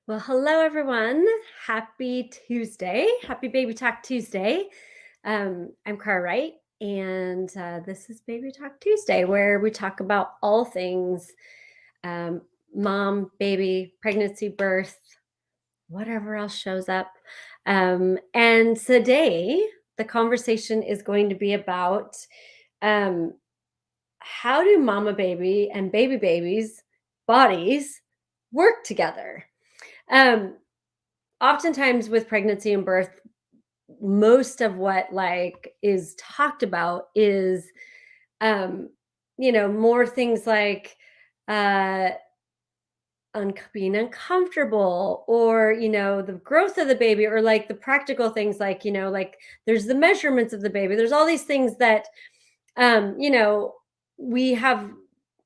Well, hello everyone. Happy Tuesday. Happy Baby Talk Tuesday. I'm Cara Wright, and this is Baby Talk Tuesday, where we talk about all things um, mom, baby, pregnancy, birth, whatever else shows up. And today, the conversation is going to be about um, how do mama baby and baby babies' bodies work together? Um, Oftentimes with pregnancy and birth, most of what is talked about is um more things like uh being uncomfortable, or the growth of the baby, or like the practical things, like there's the measurements of the baby, there's all these things that um, you know, we have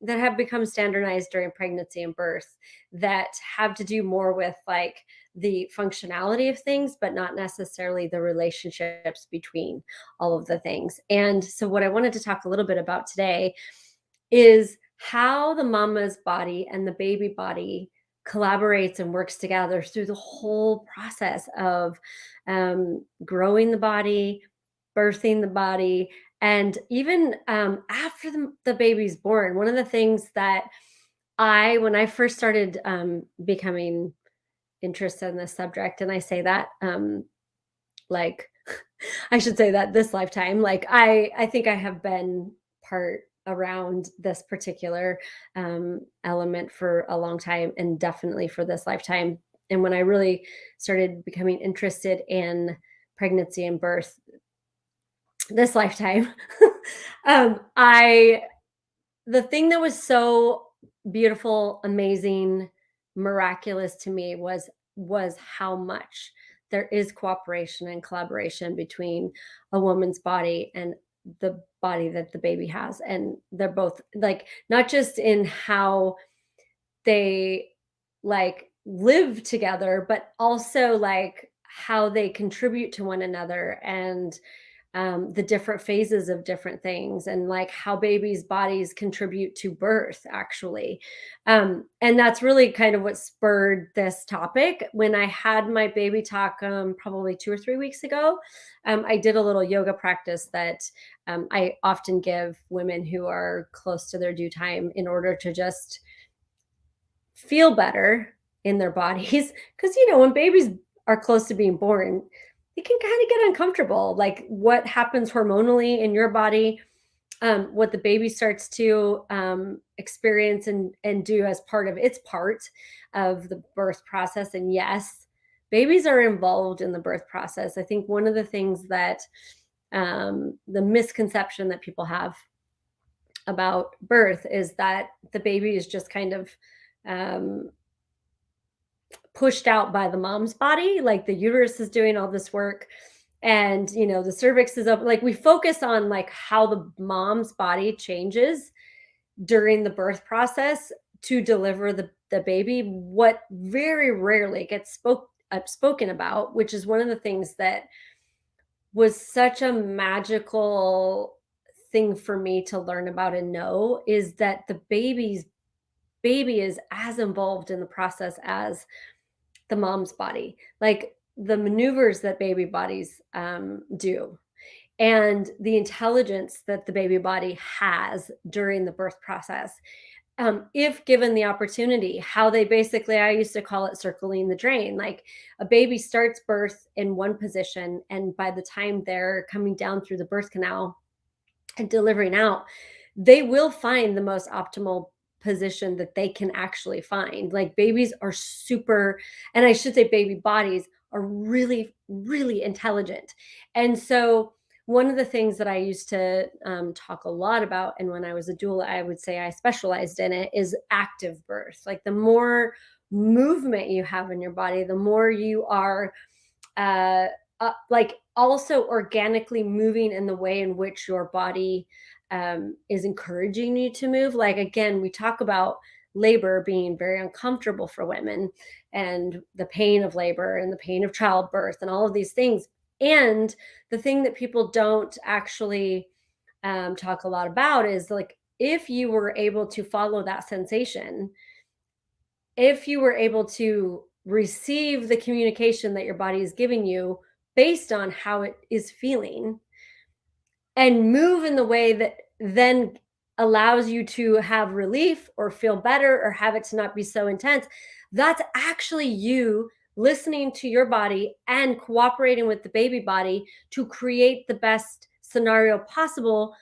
that have become standardized during pregnancy and birth, that have to do more with like the functionality of things, but not necessarily the relationships between all of the things. And so, what I wanted to talk a little bit about today is how the mama's body and the baby body collaborates and works together through the whole process of growing the body, birthing the body, and even after the baby's born. One of the things that when I first started becoming interested in this subject, and I say that like I should say that this lifetime, like I think I have been part around this particular element for a long time, and definitely for this lifetime. And when I really started becoming interested in pregnancy and birth this lifetime, I the thing that was so beautiful, amazing, miraculous to me was how much there is cooperation and collaboration between a woman's body and the body that the baby has. And they're both like, not just in how they live together, but also like how they contribute to one another, and the different phases of different things, and like how babies' bodies contribute to birth, actually. And that's really kind of what spurred this topic. When I had my baby talk, probably 2 or 3 weeks ago, I did a little yoga practice that I often give women who are close to their due time, in order to just feel better in their bodies. Because, when babies are close to being born, they can kind of get uncomfortable. Like what happens hormonally in your body, what the baby starts to experience and do as part of its part of the birth process. And yes, babies are involved in the birth process. I think one of the things that the misconception that people have about birth is that the baby is just kind of um, pushed out by the mom's body, like the uterus is doing all this work, and the cervix is up. Like we focus on like how the mom's body changes during the birth process to deliver the baby. What very rarely gets spoken about, which is one of the things that was such a magical thing for me to learn about and know, is that the baby is as involved in the process as the mom's body. Like the maneuvers that baby bodies do, and the intelligence that the baby body has during the birth process, if given the opportunity. How they basically, I used to call it circling the drain. Like a baby starts birth in one position, and by the time they're coming down through the birth canal and delivering out, they will find the most optimal position that they can actually find. Like babies are super, and I should say baby bodies are really, really intelligent. And so, one of the things that I used to talk a lot about, and when I was a doula, I would say I specialized in it, is active birth. Like the more movement you have in your body, the more you are uh, like also organically moving in the way in which your body is encouraging you to move. Like, again, we talk about labor being very uncomfortable for women, and the pain of labor and the pain of childbirth and all of these things. And the thing that people don't actually talk a lot about is like, if you were able to follow that sensation, if you were able to receive the communication that your body is giving you based on how it is feeling and move in the way that then allows you to have relief or feel better or have it to not be so intense, that's actually you listening to your body and cooperating with the baby body to create the best scenario possible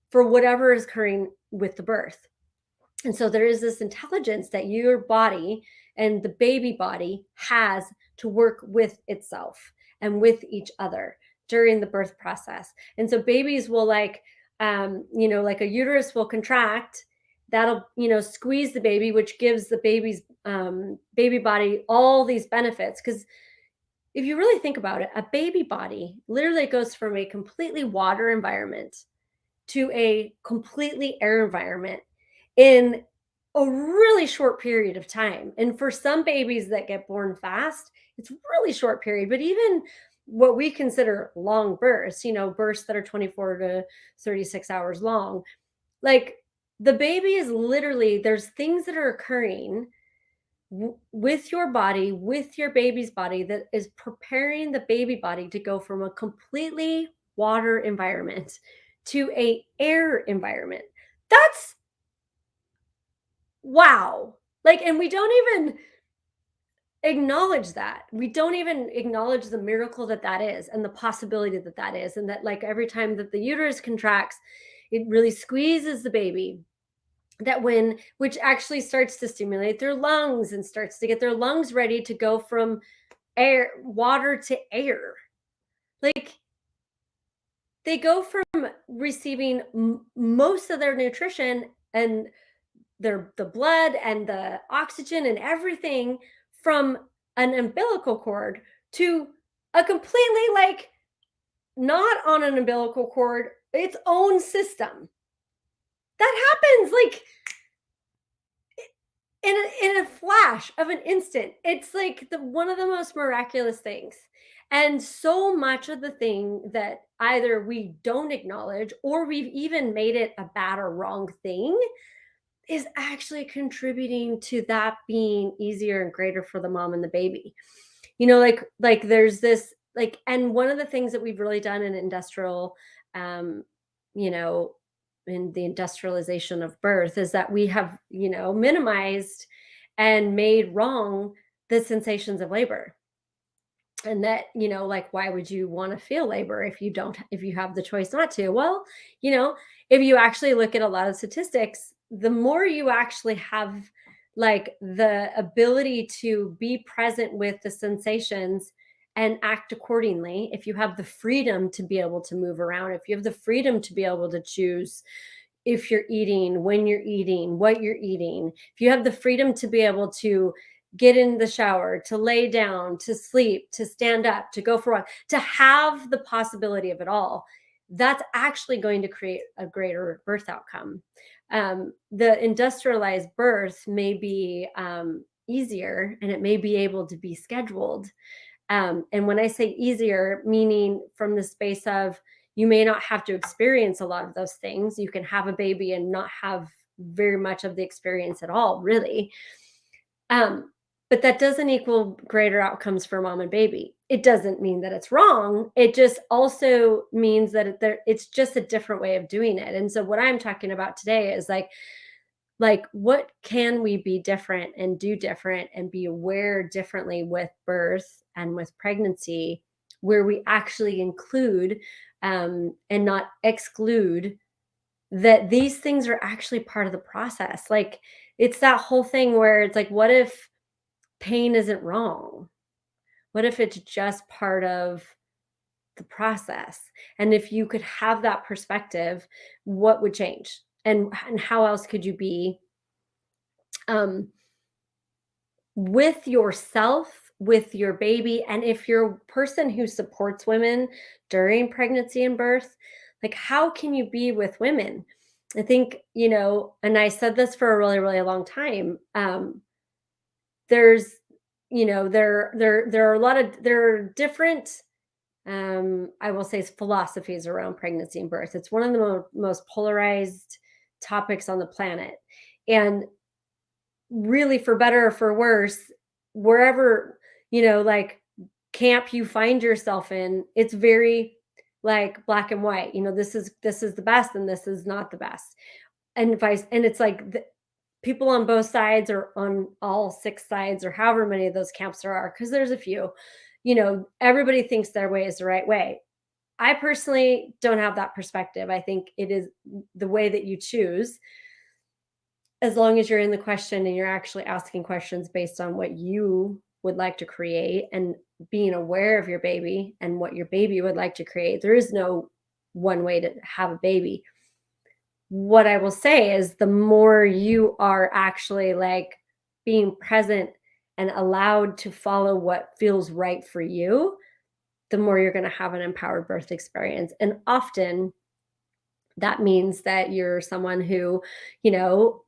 for whatever is occurring with the birth. And so there is this intelligence that your body and the baby body has to work with itself and with each other during the birth process. And so babies will like a uterus will contract, that'll, squeeze the baby, which gives the baby's baby body all these benefits. Because if you really think about it, a baby body literally goes from a completely water environment to a completely air environment in a really short period of time. And for some babies that get born fast, it's really short period, but even what we consider long births, births that are 24 to 36 hours long, like the baby is literally, there's things that are occurring with your body, with your baby's body, that is preparing the baby body to go from a completely water environment to a air environment. That's wow. Like, and we don't even acknowledge that. We don't even acknowledge the miracle that that is and the possibility that that is. And that, like, every time that the uterus contracts, it really squeezes the baby. That when, which actually starts to stimulate their lungs and starts to get their lungs ready to go from water to air. Like, they go from receiving most of their nutrition and the blood and the oxygen and everything from an umbilical cord to a completely, like, not on an umbilical cord, its own system. That happens like in a flash of an instant. It's like one of the most miraculous things. And so much of the thing that either we don't acknowledge or we've even made it a bad or wrong thing is actually contributing to that being easier and greater for the mom and the baby. Like there's this, like, and one of the things that we've really done in industrial, um, you know, in the industrialization of birth is that we have, minimized and made wrong the sensations of labor. And that, like, why would you want to feel labor if you have the choice not to? Well, you know if you actually look at a lot of statistics, the more you actually have, like, the ability to be present with the sensations and act accordingly, if you have the freedom to be able to move around, if you have the freedom to be able to choose if you're eating, when you're eating, what you're eating, if you have the freedom to be able to get in the shower, to lay down, to sleep, to stand up, to go for a walk, to have the possibility of it all, that's actually going to create a greater birth outcome. The industrialized birth may be easier, and it may be able to be scheduled. And when I say easier, meaning from the space of, you may not have to experience a lot of those things. You can have a baby and not have very much of the experience at all, really. Um, but that doesn't equal greater outcomes for mom and baby. It doesn't mean that it's wrong. It just also means that it's just a different way of doing it. And so what I'm talking about today is like what can we be different and do different and be aware differently with birth and with pregnancy, where we actually include and not exclude that these things are actually part of the process. Like, it's that whole thing where it's like, what if pain isn't wrong? What if it's just part of the process? And if you could have that perspective, what would change? And how else could you be um, with yourself, with your baby, and if you're a person who supports women during pregnancy and birth, like, how can you be with women? I think, and I said this for a really, really long time. There's, there are a lot of, there are different, I will say, philosophies around pregnancy and birth. It's one of the most polarized topics on the planet. And really, for better or for worse, wherever like camp you find yourself in, it's very like black and white. This is the best and this is not the best. And vice and it's like people on both sides or on all six sides or however many of those camps there are, because there's a few, everybody thinks their way is the right way. I personally don't have that perspective. I think it is the way that you choose, as long as you're in the question and you're actually asking questions based on what you would like to create and being aware of your baby and what your baby would like to create. There is no one way to have a baby. What I will say is the more you are actually like being present and allowed to follow what feels right for you, the more you're going to have an empowered birth experience. And often that means that you're someone who, you know,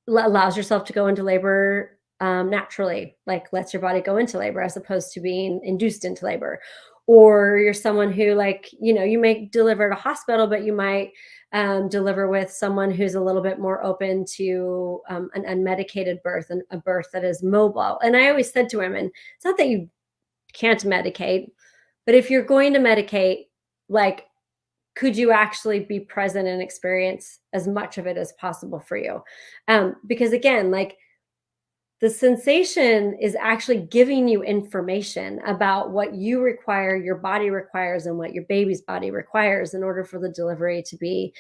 allows yourself to go into labor naturally, like lets your body go into labor as opposed to being induced into labor. Or you're someone who, like, you may deliver at a hospital, but you might deliver with someone who's a little bit more open to an unmedicated birth and a birth that is mobile. And I always said to women, it's not that you can't medicate, but if you're going to medicate, like, could you actually be present and experience as much of it as possible for you? Because again, like, the sensation is actually giving you information about what you require, your body requires, and what your baby's body requires in order for the delivery to be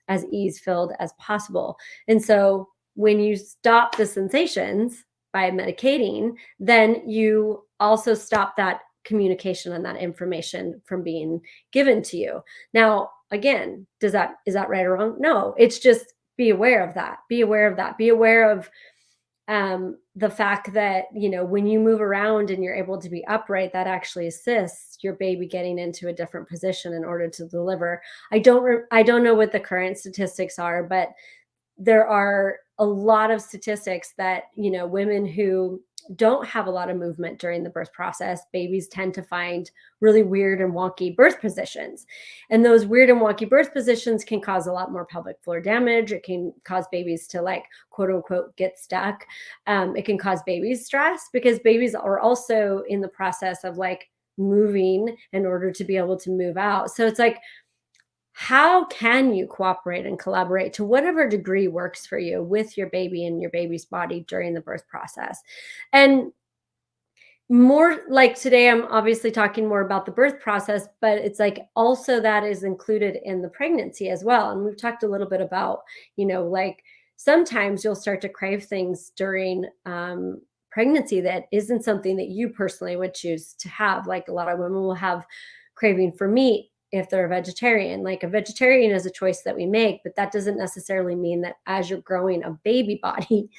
as ease filled as possible. And so when you stop the sensations by medicating, then you also stop that communication and that information from being given to you. Now, again, is that right or wrong? No, it's just be aware of that. Be aware of that. Be aware of the fact that, when you move around and you're able to be upright, that actually assists your baby getting into a different position in order to deliver. I don't know what the current statistics are, but there are a lot of statistics that, women who don't have a lot of movement during the birth process, babies tend to find really weird and wonky birth positions. And those weird and wonky birth positions can cause a lot more pelvic floor damage. It can cause babies to, like, quote unquote, get stuck. It can cause babies stress because babies are also in the process of, like, moving in order to be able to move out. So it's like, how can you cooperate and collaborate to whatever degree works for you with your baby and your baby's body during the birth process? And more like today, I'm obviously talking more about the birth process, but it's like also that is included in the pregnancy as well. And we've talked a little bit about, like, sometimes you'll start to crave things during pregnancy that isn't something that you personally would choose to have. Like, a lot of women will have craving for meat if they're a vegetarian. Like, a vegetarian is a choice that we make, but that doesn't necessarily mean that as you're growing a baby body,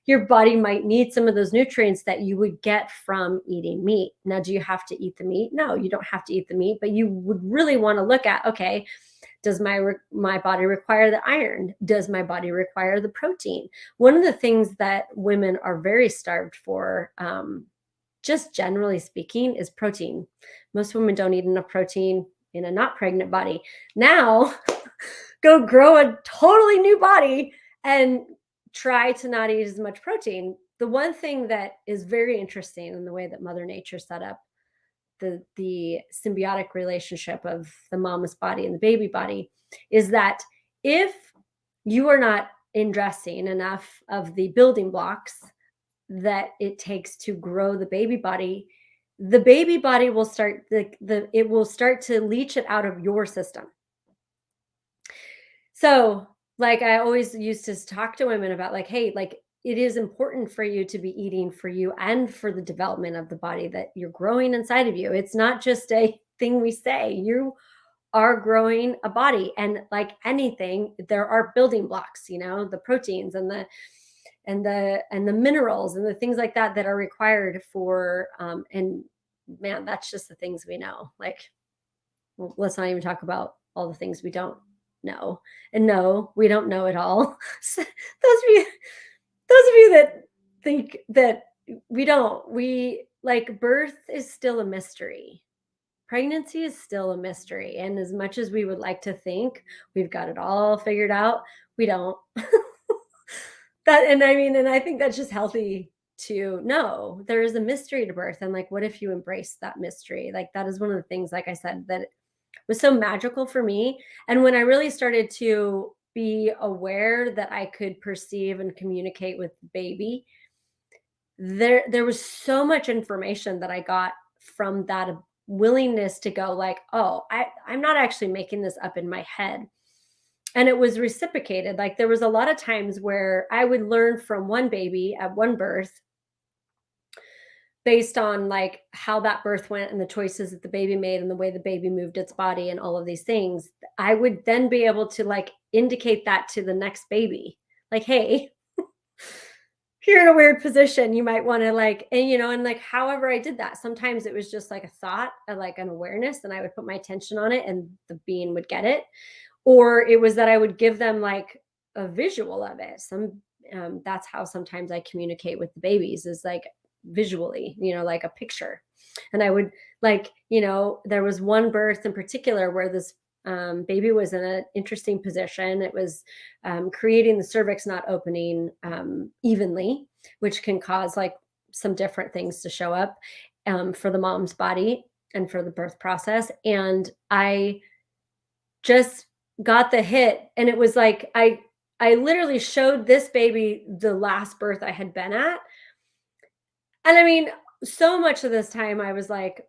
your body might need some of those nutrients that you would get from eating meat. Now, do you have to eat the meat? No, you don't have to eat the meat, but you would really want to look at, okay, does my body require the iron? Does my body require the protein? One of the things that women are very starved for, just generally speaking, is protein. Most women don't eat enough protein in a not pregnant body. Now, go grow a totally new body and try to not eat as much protein. The one thing that is very interesting in the way that Mother Nature set up the symbiotic relationship of the mama's body and the baby body is that if you are not ingesting enough of the building blocks that it takes to grow the baby body will start it will start to leach it out of your system. So, like, I always used to talk to women about, like, hey, like, it is important for you to be eating for you and for the development of the body that you're growing inside of you. It's not just a thing we say. You are growing a body, and like anything, there are building blocks, the proteins and the minerals and the things like that that are required for and man, that's just the things we know. Like, well, let's not even talk about all the things we don't know. And no, we don't know it all. So those of you that think that we like, birth is still a mystery. Pregnancy is still a mystery. And as much as we would like to think we've got it all figured out, we don't. And I think that's just healthy to no, there is a mystery to birth. And like, what if you embrace that mystery? Like, that is one of the things, like I said, that was so magical for me. And when I really started to be aware that I could perceive and communicate with the baby, there was so much information that I got from that willingness to go like, oh, I'm not actually making this up in my head. And it was reciprocated. Like there was a lot of times where I would learn from one baby at one birth based on like how that birth went and the choices that the baby made and the way the baby moved its body and all of these things. I would then be able to like indicate that to the next baby. Like, hey, you're in a weird position. You might want to like, and and like however I did that. Sometimes it was just like a thought, like an awareness, and I would put my attention on it and the being would get it. Or it was that I would give them like a visual of it. That's how sometimes I communicate with the babies is like visually, like a picture. And I would like, there was one birth in particular where this baby was in an interesting position. It was creating the cervix not opening evenly, which can cause like some different things to show up for the mom's body and for the birth process. And I just got the hit, and it was like I literally showed this baby the last birth I had been at. And I mean, so much of this time I was like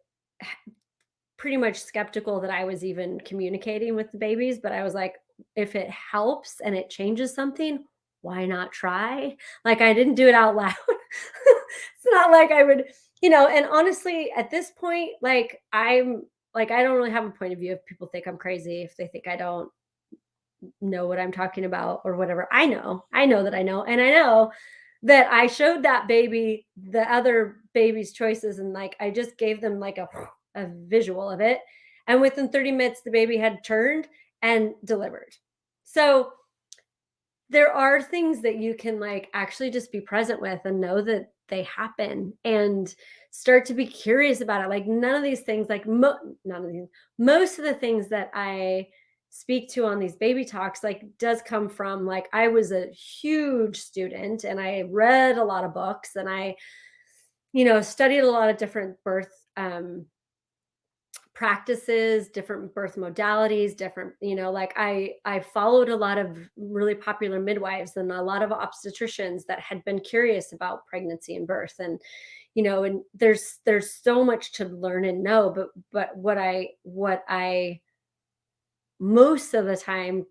pretty much skeptical that I was even communicating with the babies, but I was like, if it helps and it changes something, why not try? Like I didn't do it out loud. It's not like I would, and honestly, at this point, like I don't really have a point of view if people think I'm crazy, if they think I don't know what I'm talking about or whatever. I know that I know. And I know that I showed that baby the other baby's choices and like I just gave them like a visual of it. And within 30 minutes, the baby had turned and delivered. So there are things that you can like actually just be present with and know that they happen and start to be curious about it. Like none of these things, like none of these, most of the things that I speak to on these baby talks, like does come from like, I was a huge student and I read a lot of books and I, studied a lot of different birth, practices, different birth modalities, different, like I followed a lot of really popular midwives and a lot of obstetricians that had been curious about pregnancy and birth. And and there's so much to learn and know, but what I most of the time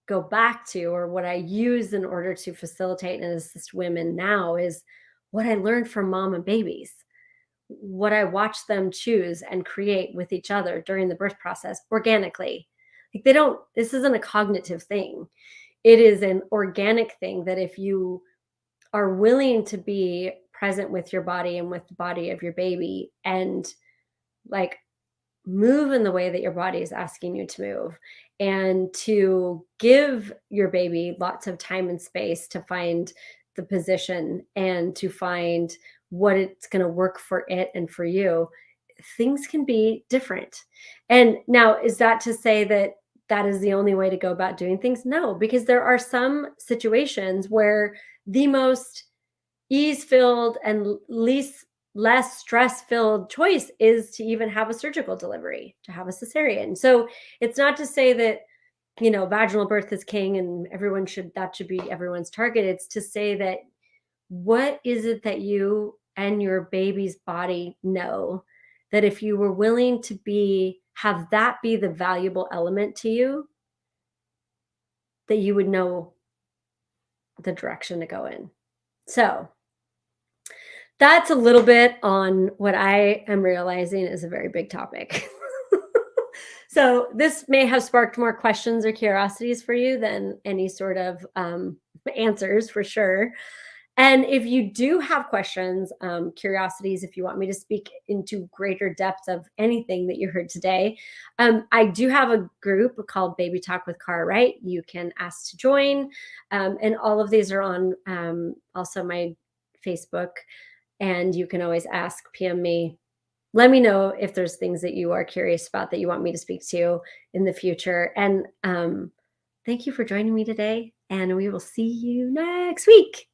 go back to, or what I use in order to facilitate and assist women now, is what I learned from mom and babies, what I watch them choose and create with each other during the birth process organically. Like this isn't a cognitive thing. It is an organic thing that if you are willing to be present with your body and with the body of your baby and like move in the way that your body is asking you to move and to give your baby lots of time and space to find the position and to find what it's going to work for it and for you, things can be different. And now, is that to say that that is the only way to go about doing things? No, because there are some situations where the most ease filled and less stress filled choice is to even have a surgical delivery, to have a cesarean. So it's not to say that vaginal birth is king and that should be everyone's target. It's to say that what is it that you and your baby's body know that if you were willing to have that be the valuable element to you, that you would know the direction to go in. So that's a little bit on what I am realizing is a very big topic. So this may have sparked more questions or curiosities for you than any sort of answers, for sure. And if you do have questions, curiosities, if you want me to speak into greater depth of anything that you heard today, I do have a group called Baby Talk with Cara Wright. You can ask to join. And all of these are on also my Facebook. And you can always PM me. Let me know if there's things that you are curious about that you want me to speak to in the future. And thank you for joining me today. And we will see you next week.